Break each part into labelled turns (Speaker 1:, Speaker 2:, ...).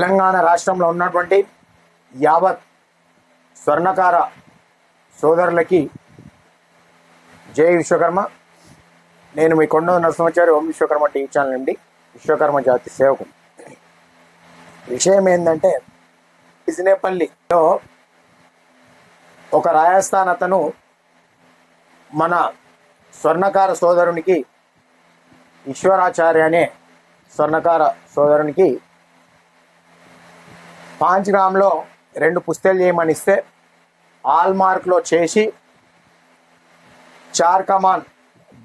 Speaker 1: తెలంగాణ రాష్ట్రంలో ఉన్నటువంటి యావత్ స్వర్ణకార సోదరులకి జై విశ్వకర్మ. నేను మీ కొండ నరసింహాచారి ఓం విశ్వకర్మ టీవీ ఛానల్ నుండి విశ్వకర్మ జాతి సేవకు. విషయం ఏంటంటే, బిజినేపల్లిలో ఒక రాజస్థాన్ అతను మన స్వర్ణకార సోదరునికి, ఈశ్వరాచార్య అనే స్వర్ణకార సోదరునికి 5 గ్రాములో 2 పుస్తలు చేయమని ఇస్తే ఆల్ మార్క్లో చేసి చార్ కమాన్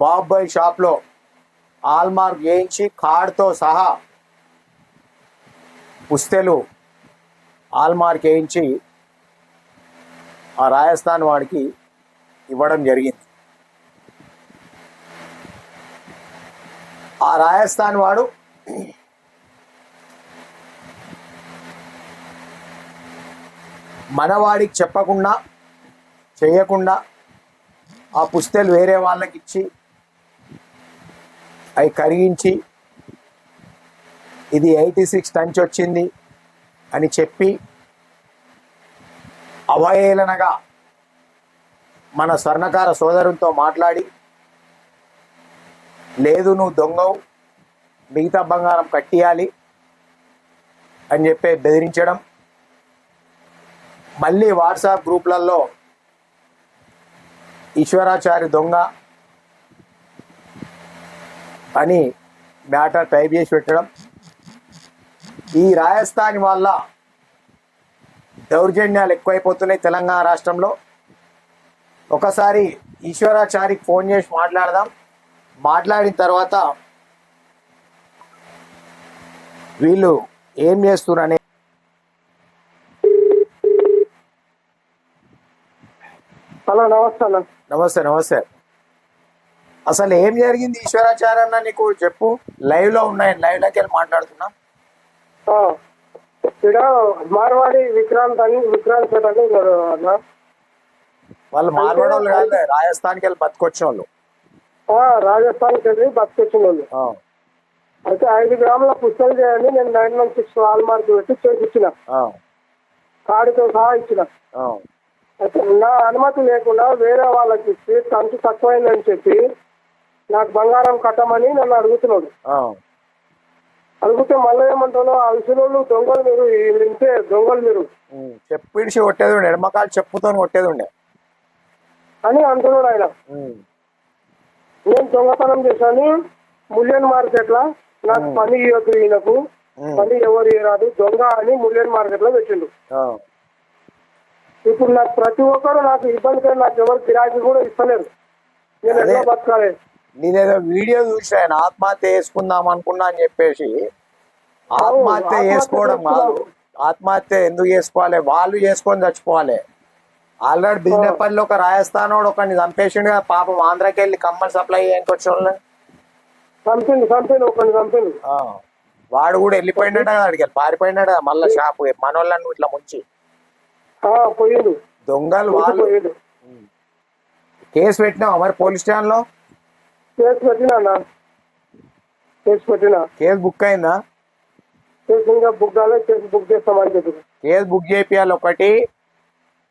Speaker 1: బాబాయ్ షాప్లో ఆల్ మార్క్ వేయించి కార్డ్తో సహా పుస్తలు ఆల్ మార్క్ వేయించి ఆ రాజస్థాన్ వాడికి ఇవ్వడం జరిగింది. ఆ రాజస్థాన్ వాడు మనవాడికి చెప్పకుండా చేయకుండా ఆ పుస్తలు వేరే వాళ్ళకి ఇచ్చి అవి కరిగించి ఇది 86 టన్స్ వచ్చింది అని చెప్పి అవహేళనగా మన స్వర్ణకార సోదరునితో మాట్లాడి, లేదు నువ్వు దొంగవు, మిగతా బంగారం కట్టియాలి అని చెప్పి బెదిరించడం, మళ్ళీ వాట్సాప్ గ్రూప్లలో ఈశ్వరాచారి దొంగ అని మ్యాటర్ టైప్ చేసి పెట్టడం. ఈ రాజస్థాన్ వల్ల దౌర్జన్యాలు ఎక్కువైపోతున్నాయి తెలంగాణ రాష్ట్రంలో. ఒకసారి ఈశ్వరాచారికి ఫోన్ చేసి మాట్లాడదాం. మాట్లాడిన తర్వాత వీళ్ళు ఏం చేస్తున్నారనే.
Speaker 2: హలో, నమస్తే అన్న.
Speaker 1: నమస్తే నమస్తే. అసలు ఏం జరిగింది ఈశ్వరాచార్య అన్న, నీకు చెప్పు. లైవ్లో ఉన్నాయి, లైవ్లోకి వెళ్ళి మాట్లాడుతున్నా.
Speaker 2: ఇక్కడ మార్వాడి విక్రాంత్ పేట అని అన్న.
Speaker 1: వాళ్ళు మార్వాడి వాళ్ళు కాదు, రాజస్థాన్కి వెళ్ళి బతికొచ్చిన వాళ్ళు.
Speaker 2: రాజస్థాన్కి వెళ్ళి బతికొచ్చిన వాళ్ళు. అయితే 5 గ్రాముల పుస్తకం చేయండి, నేను 916 ఆల్ మార్క్ పెట్టి చేసి ఇచ్చిన, కార్డుతో సహా ఇచ్చిన. అయితే నా అనుమతి లేకుండా వేరే వాళ్ళకి ఇచ్చి కంచు తక్కువైందని చెప్పి నాకు బంగారం కట్టమని నన్ను అడుగుతున్నాడు. అడిగితే మళ్ళీ ఏమంటాను, ఆ విషయంలో దొంగలు మీరు, ఇంతే దొంగలు మీరు
Speaker 1: చెప్పిడిచి కొట్టేది ఉండే, ఎడమకాలు చెప్పుతో కొట్టేది ఉండే
Speaker 2: అని అంటున్నాడు ఆయన. నేను దొంగతనం చేశాను ముల్యన్ మార్కెట్ లో, నాకు పని ఇవ్వద్దు, ఈయనకు పని ఎవరు ఇరాదు, దొంగ అని ముల్యన్ మార్కెట్ లో పెట్టిండు. ఇప్పుడు నాకు ప్రతి ఒక్కరు నాకు ఇబ్బంది కానీ నాకు ఎవరు గిరాకీ కూడా ఇస్తలేరు. నేను ఎట్లా బతకాలి?
Speaker 1: నేనేదో వీడియో చూసాను, ఆత్మహత్య చేసుకుందాం అనుకున్నా అని చెప్పేసి. ఆత్మహత్య చేసుకోవడం కాదు, ఆత్మహత్య ఎందుకు చేసుకోవాలి, వాళ్ళు చేసుకొని చచ్చిపోవాలి. ఆల్రెడీ బిజినెపల్లిలో ఒక రాజస్థాన్ వాడు ఒకరిని చంపేసిండు కదా పాపం, ఆంధ్రాకి వెళ్ళి కమ్మలు సప్లై చేయడానికి వచ్చిన వాళ్ళని
Speaker 2: చంపిండు.
Speaker 1: వాడు కూడా వెళ్ళిపోయినాడు కదా, అడిగారు పారిపోయినాడు కదా మళ్ళీ షాపు మనోళ్ళను ఇట్లా ముంచి
Speaker 2: పోయిండు.
Speaker 1: దొంగలు వాళ్ళు. కేసు పెట్టినావా మరి పోలీస్ స్టేషన్ లో?
Speaker 2: కేసు పెట్టినా.
Speaker 1: కేసు బుక్ అయిందా?
Speaker 2: కేసు ఇంకా బుక్ కాలేదు, కేసు బుక్ చేస్తామని చెప్పి.
Speaker 1: కేసు బుక్ చేయాలి. ఒకటి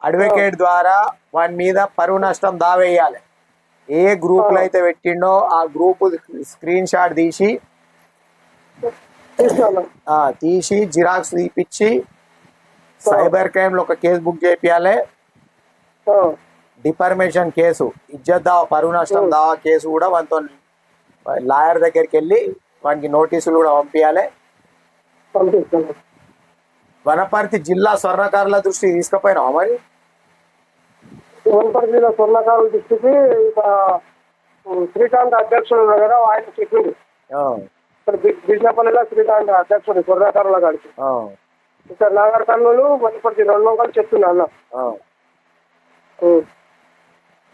Speaker 1: అడ్వకేట్ ద్వారా వాని మీద పరువు నష్టం దావేయాలి. ఏ గ్రూప్ లో అయితే పెట్టిండో ఆ గ్రూప్ స్క్రీన్ షాట్ తీసి జిరాక్స్ తీపిచ్చి సైబర్ క్రైమ్ లో ఒక కేసు బుక్ చేయాలి. డిఫర్మేషన్ కేసు, ఇజ్జత్ దావా, పరువు నష్టం దావా కేసు కూడా వానితో లాయర్ దగ్గరికి వెళ్ళి వానికి నోటీసులు కూడా పంపించాలి. వనపర్తి జిల్లా స్వర్ణకారుల దృష్టికి తీసుకుపోయినావా మరి?
Speaker 2: వనపర్తి జిల్లా స్వర్ణకారుల దృష్టికి శ్రీకాంత్ అధ్యక్షుడు కదా, ఆయన చెప్పింది. బిజినపల్లిలో శ్రీకాంత్ అధ్యక్షుడు స్వర్ణకారుల గారికి. ఇక్కడ నాగర్ కర్నూలు వనపర్తి 2 వంకలు చెప్తున్నా అన్న.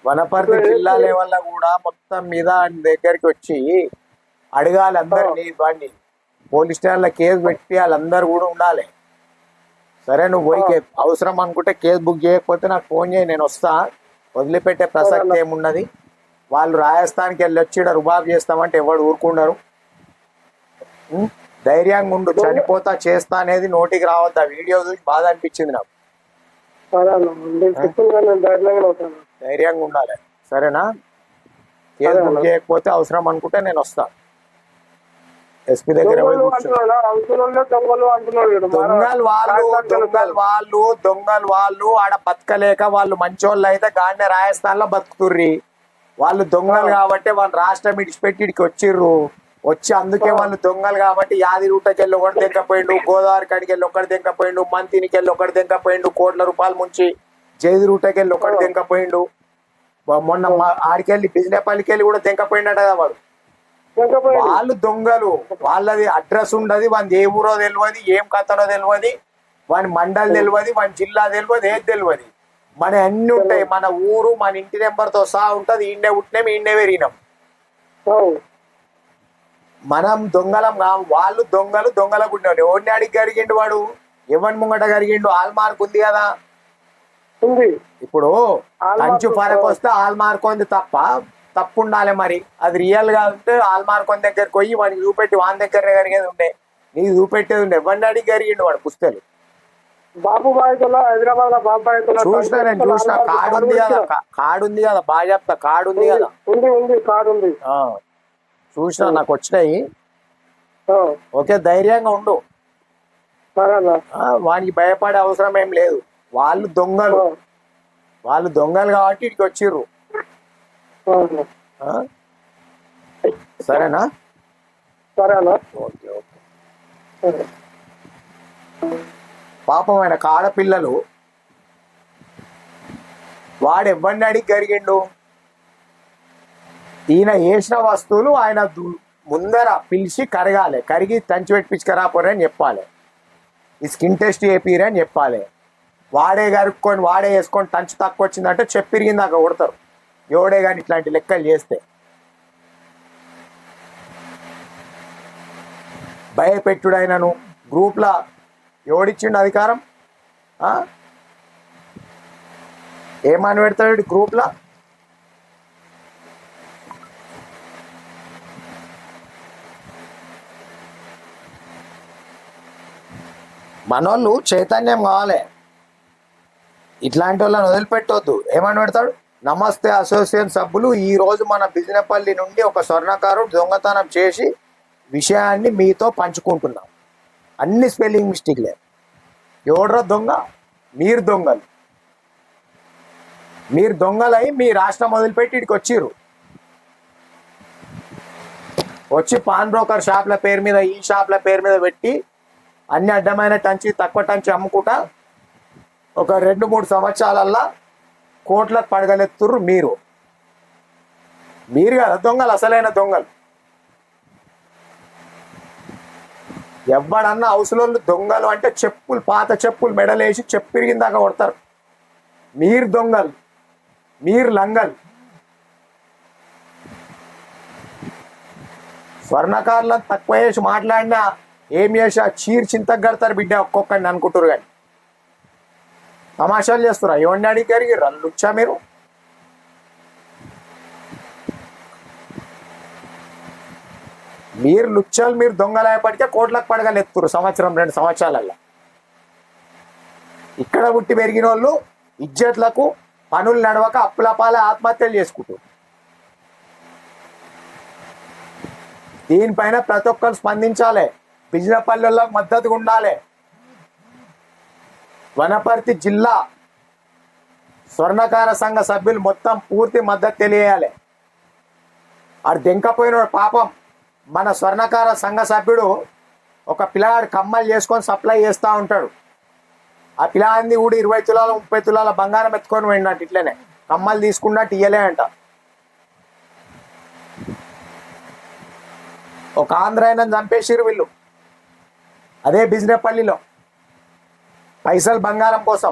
Speaker 1: వనపర్తి జిల్లా లెవెల్లో కూడా మొత్తం మీద దగ్గరికి వచ్చి అడగాలి అందరినీ. వాడిని పోలీస్ స్టేషన్లో కేసు పెట్టి వాళ్ళందరూ కూడా ఉండాలి. సరే నువ్వు పోయి అవసరం అనుకుంటే కేసు బుక్ చేయకపోతే నాకు ఫోన్ చేయి, నేను వస్తా. వదిలిపెట్టే ప్రసక్తి ఏమున్నది. వాళ్ళు రాజస్థాన్కి వెళ్ళి వచ్చి రుబాబ్ చేస్తామంటే ఎవడు ఊరుకున్నారు. ధైర్యంగా ఉండు. చనిపోతా చేస్తా అనేది నోటికి రావద్దు. ఆ వీడియో చూసి బాధ అనిపించింది నాకు.
Speaker 2: సరే అన్న నేను చెప్తున్నా, నేను ధైర్యంగా ఉంటాను.
Speaker 1: ధైర్యంగా ఉండాలి, సరేనా? కేసు
Speaker 2: సరే
Speaker 1: బుక్
Speaker 2: అన్న.
Speaker 1: చేయకపోతే అవసరం అనుకుంటే నేను వస్తా ఎస్పీ దగ్గర పోయి
Speaker 2: దొంగలు
Speaker 1: కూర్చో.
Speaker 2: అంటున్నాడు, అవసరంలో దొంగలు అంటున్నాడు వీడు.
Speaker 1: దొంగలు వాళ్ళు ఆడ బతకలేక వాళ్ళు మంచోళ్ళు అయితే గాంధీ రాజస్థాన్ లో బతుకుతుర్రి. వాళ్ళు దొంగలు కాబట్టి వాళ్ళు రాష్ట్రం ఇడిచిపెట్టి ఇడికి వచ్చిర్రు. వచ్చి అందుకే వాళ్ళు దొంగలు కాబట్టి యాది రూటకెళ్ళి ఒకటి దెంకపోయిండు, గోదావరి కాడికెళ్ళి ఒకటి దెంకపోయిండు, మంతినికెళ్ళి ఒకటి దెంకపోయిండు, కోట్ల రూపాయలు ముంచి జైలు రూటకెళ్ళి ఒకటి దెంకపోయిండు. మొన్న ఆడికెళ్ళి బిజినెపల్లికెళ్ళి కూడా దెంకపోయిండట కదా వాడు. వాళ్ళు దొంగలు. వాళ్ళది అడ్రస్ ఉండదు, వాని ఏ ఊరో తెలియదు, ఏం కథనో తెలియదు, వాని మండలి తెలియదు, వాని జిల్లా తెలియదు, ఏది తెలియదు. మన అన్ని ఉంటాయి, మన ఊరు మన ఇంటి నెంబర్తో సహా ఉంటది. ఈయనే పుట్టినాం, ఈయనే పెరిగినాం. మనం దొంగలం కాము. వాళ్ళు దొంగలు, దొంగల గుండె. ఎవరిని అడిగి గరిగిండు వాడు? ఎవరి ముంగట గరిగిండు? ఆల్ మార్క్ ఉంది కదా. ఇప్పుడు కంచు పరకు వస్తే ఆల్ మార్క్ ఉంది తప్పు ఉండాలి. మరి అది రియల్ గా ఉంటే ఆల్ మార్క్ దగ్గరికి పోయి వాడికి చూపెట్టి వాని దగ్గర జరిగేది ఉండే, నీకు చూపెట్టేది ఉండే. ఎవరిని అడిగి గరిగిండు వాడు? పుస్తలు
Speaker 2: బాబు బాయ్తుల్లో హైదరాబాద్ లో బాబు బాయ్తుల్లో
Speaker 1: చూసిన, నేను చూసిన. కార్డు ఉంది కదా, కార్డు ఉంది కదా, బాగా చెప్తా. కార్డు ఉంది కదా,
Speaker 2: ఉంది కార్డు ఉంది.
Speaker 1: చూసిన, నాకు వచ్చినాయి. ఓకే, ధైర్యంగా ఉండు. వానికి భయపడే అవసరం ఏం లేదు. వాళ్ళు దొంగలు, వాళ్ళు దొంగలు కాబట్టి ఇక్కడికి వచ్చిర్రు. సరేనా?
Speaker 2: సరేనా?
Speaker 1: Okay okay. పాపం ఆయన ఆడపిల్లలు. వాడు ఎవరిని అడిగి గరిగిండు? ఈయన వేసిన వస్తువులు ఆయన ముందర పిలిచి కరగాలి, కరిగి తంచి పెట్టించుకరాపోరే అని చెప్పాలి. ఈ స్కిన్ టెస్ట్ చేపిరే అని చెప్పాలి. వాడే కరుక్కొని వాడే వేసుకొని టంచు తక్కువ వచ్చిందంటే చెప్పిరిగిందాక కొడతారు. ఎవడే కానీ ఇట్లాంటి లెక్కలు చేస్తే. భయపెట్టుడైనను గ్రూప్లా ఎవడిచ్చిండు అధికారం? ఏమని పెడతాడు గ్రూప్లా? మనోళ్ళు చైతన్యం కావాలి. ఇట్లాంటి వాళ్ళని వదిలిపెట్టవద్దు. ఏమని పెడతాడు? నమస్తే అసోసియేషన్ సభ్యులు, ఈ రోజు మన బిజినపల్లి నుండి ఒక స్వర్ణకారుడు దొంగతనం చేసి విషయాన్ని మీతో పంచుకుంటున్నాం. అన్ని స్పెల్లింగ్ మిస్టేక్లే. ఎవడ్రా దొంగ? మీరు దొంగలు. మీరు దొంగలై మీ రాష్ట్రం వదిలిపెట్టి ఇక్కడికి వచ్చిర్రు. వచ్చి పాన్ బ్రోకర్ షాప్ల పేరు మీద, ఈ షాప్ల పేరు మీద పెట్టి అన్ని అడ్డమైన టంచి తక్కువ టంచి అమ్ముకుంటా ఒక 2-3 సంవత్సరాలల్లా కోట్లకు పడగలెత్తుర్రు మీరు. మీరు కదా దొంగలు, అసలైన దొంగలు. ఎవడన్నా హౌస్లోళ్ళు దొంగలు అంటే చెప్పులు, పాత చెప్పులు మెడలేసి చెప్పిరిగిందాక కొడతారు. మీరు దొంగలు, మీరు లంగలు. స్వర్ణకారులను తక్కువ చేసి మాట్లాడినా ఏం చేసా చీర్ చింతకు కడతారు బిడ్డ ఒక్కొక్కడిని అనుకుంటారు. కానీ తమాషాలు చేస్తురా? ఎవరిని అడిగి కరిగి లుచ్చా మీరు? మీరు లుచ్చాలు, మీరు దొంగలయ్యేపటికే కోట్లకు పడగలెత్తురు సంవత్సరం 2 సంవత్సరాలల్లో. ఇక్కడ పుట్టి పెరిగిన వాళ్ళు ఇజ్జట్లకు పనులు నడవక అప్పులపాల ఆత్మహత్యలు చేసుకుంటారు. దీనిపైన ప్రతి ఒక్కరు స్పందించాలి. బిజినపల్లెల్లో మద్దతుగా ఉండాలి. వనపర్తి జిల్లా స్వర్ణకార సంఘ సభ్యులు మొత్తం పూర్తి మద్దతు తెలియాలి. ఆడు దెంకపోయిన పాపం మన స్వర్ణకార సంఘ సభ్యుడు ఒక పిల్లగాడు కమ్మలు చేసుకొని సప్లై చేస్తూ ఉంటాడు. ఆ పిల్లగాడిని కూడా 20 తులాల 30 తులాల బంగారం ఎత్తుకొని పోయినట్టు ఇట్లనే కమ్మలు తీసుకున్నట్టు ఇయ్యలే అంట. ఒక ఆంధ్రాయన చంపేసిరు వీళ్ళు అదే బిజినపల్లిలో పైసలు బంగారం కోసం.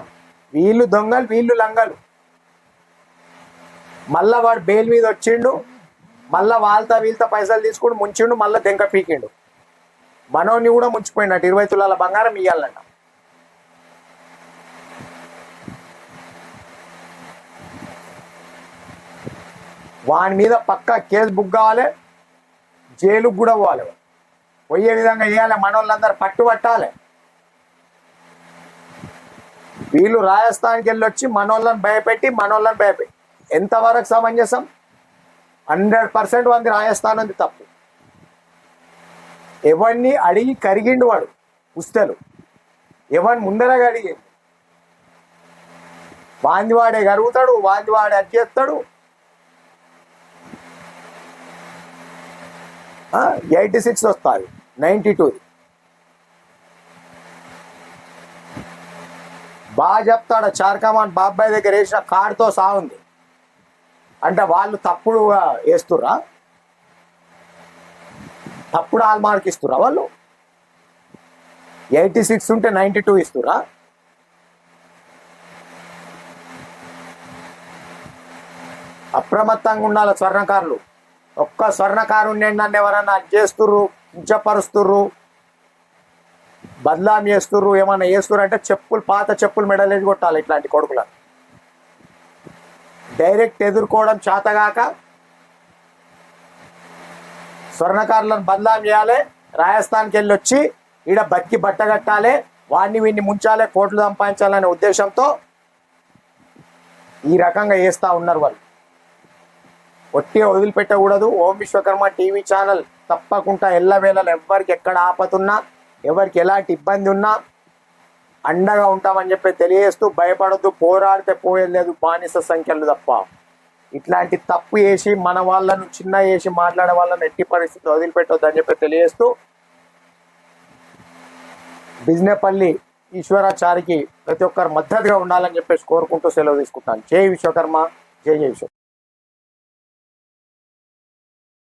Speaker 1: వీళ్ళు దొంగలు, వీళ్ళు లంగలు. మళ్ళా వాడు బెయిల్ మీద వచ్చిండు, మళ్ళా వాళ్ళతో వీళ్ళతో పైసలు తీసుకుని ముంచిండు, మళ్ళీ దెంక పీకిండు. మనోని కూడా ముంచిపోయినట్టు 20 తులాల బంగారం ఇయ్యాలంట. వాని మీద పక్కా కేసు బుక్ కావాలి, జైలుకు కూడా పోవాలి. పోయే విధంగా చేయాలి, మనోళ్ళందరూ పట్టుబట్టాలి. వీళ్ళు రాజస్థాన్కి వెళ్ళి వచ్చి మనోళ్ళని భయపెట్టి ఎంతవరకు సమంజసం? 100% మంది రాజస్థాన్ ఉంది తప్పు. ఎవరిని అడిగి కరిగిండు వాడు పుస్తలు, ఎవరిని ముందరగా అడిగింది వాందివాడే కరుగుతాడు, వాందివాడే అచ్చేస్తాడు. 86 వస్తుంది 92. బాగా చెప్తాడు చార్కమాన్ బాబాయ్ దగ్గర వేసిన కార్డుతో సాగుంది అంటే వాళ్ళు తప్పుడుగా వేస్తుర్రా, తప్పుడు ఆల్ మార్క్ ఇస్తుర్రా వాళ్ళు? 86 ఉంటే 92 ఇస్తుర్రా? అప్రమత్తంగా ఉండాలి స్వర్ణకారులు. ఒక్క స్వర్ణకారు నన్ను ఎవరన్నా చేస్తుర్రు, కించపరుస్తుర్రు, బదలాం చేస్తుర్రు, ఏమన్నా చేస్తుర్రు అంటే పాత చెప్పులు మెడలేసి కొట్టాలి. ఇట్లాంటి కొడుకుల డైరెక్ట్ ఎదుర్కోవడం చేతగాక స్వర్ణకారులను బదలాం చేయాలి. రాజస్థాన్కి వెళ్ళి వచ్చి ఈడ బతికి బట్టగట్టాలి, వాడిని వీడిని ముంచాలి, కోట్లు సంపాదించాలనే ఉద్దేశంతో ఈ రకంగా చేస్తూ ఉన్నారు వాళ్ళు. ఒట్టిగా వదిలిపెట్టకూడదు. ఓం విశ్వకర్మ టీవీ ఛానల్ తప్పకుండా ఎల్లవేళలు ఎవరికి ఎక్కడ ఆపతున్నా, ఎవరికి ఎలాంటి ఇబ్బంది ఉన్నా అండగా ఉంటామని చెప్పి తెలియజేస్తూ, భయపడద్దు, పోరాడితే పోయేది లేదు, బానిస సంఖ్యలు తప్ప. ఇట్లాంటి తప్పు చేసి మన వాళ్ళను చిన్న చేసి మాట్లాడే వాళ్ళని ఎట్టి పరిస్థితి వదిలిపెట్టొద్దు అని చెప్పి తెలియజేస్తూ, బిజినెపల్లి ఈశ్వరాచారికి ప్రతి ఒక్కరు మద్దతుగా ఉండాలని చెప్పేసి కోరుకుంటూ సెలవు తీసుకుంటాను. జై విశ్వకర్మ, జై జై విశ్వ.